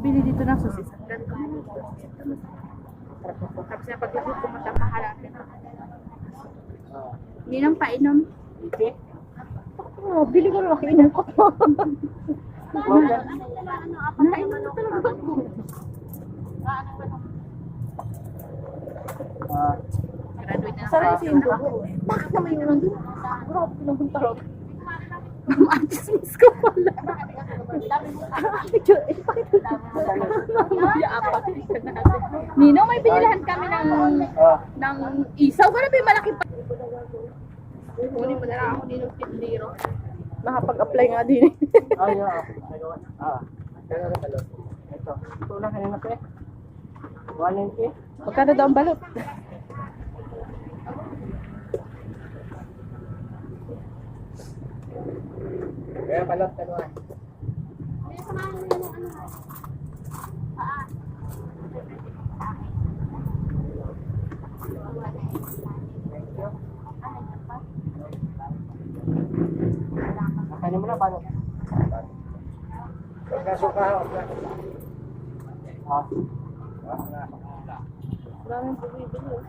bili dito ng sosis. Ganito. Tapos na pag-ibig ko matamahalapin. Hindi nang painom. Hindi. Oh, bili ko lang kainom ko. Nainom na talaga ako. Graduate na. Sarap kasi yung dugo. Bakit naman yung nandun? Grabe ko naman talaga. Artist miss ko pala. Ninong, may binilahan kami ng isaw. Wala ba yung malaki pa? Kunin mo na lang ako ninong tindiro. Nakapag-apply nga din eh. Ay, kaya na balot. Ito. Ito lang kanina pa eh. 190. Magkano daw ang balot? Kaya balot ano eh. Kanya mo na balot. Pagkasuka ako. Maraming bumibili.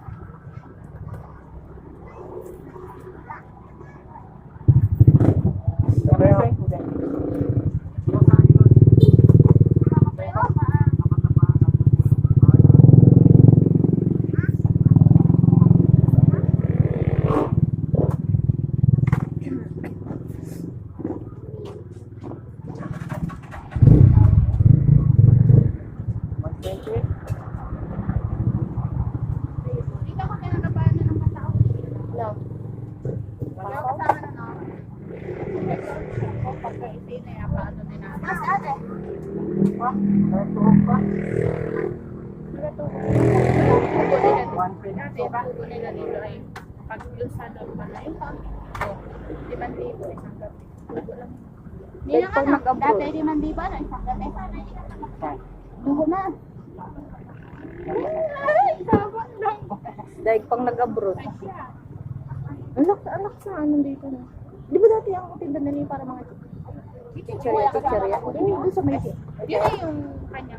Pag yung sa doon pala, yung pang 5,000 isang gabi. Hindi na nga, dati 5,000 na isang gabi. Dugo na. Ay, sabat lang. Dahil pang nag-abroad. Anak sa ano dito na. Di ba dati ang katinda na niya para mga chichirya? Hindi, doon sa may yun na yung kanya.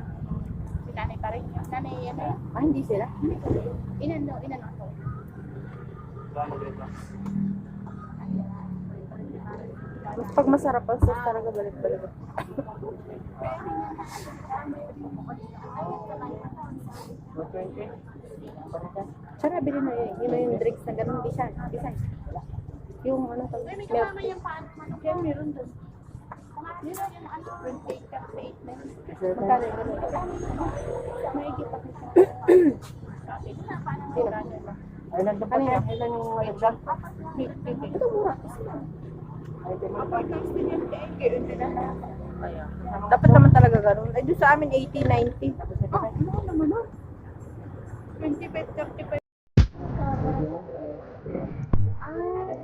Si nanay pa rin yun. Nanay yan eh. Ah, hindi sila? Inan ako. Mas pag masarap ang sauce talaga balik-balik. Tsaka bilhin na yung drinks na ganun design. Yung ano tawag milk tea. Kaya meron doon. Yun na yung ano, yung cake statement. Magkano yun? May kita kita. Sabi na, paano ba? Ay, nandun pa siya. Ilan yung nalagdag? Ito mura. Dapat naman talaga ganun. Ay, doon sa amin 80, 90. Ano naman nun? 25, 35. Ay,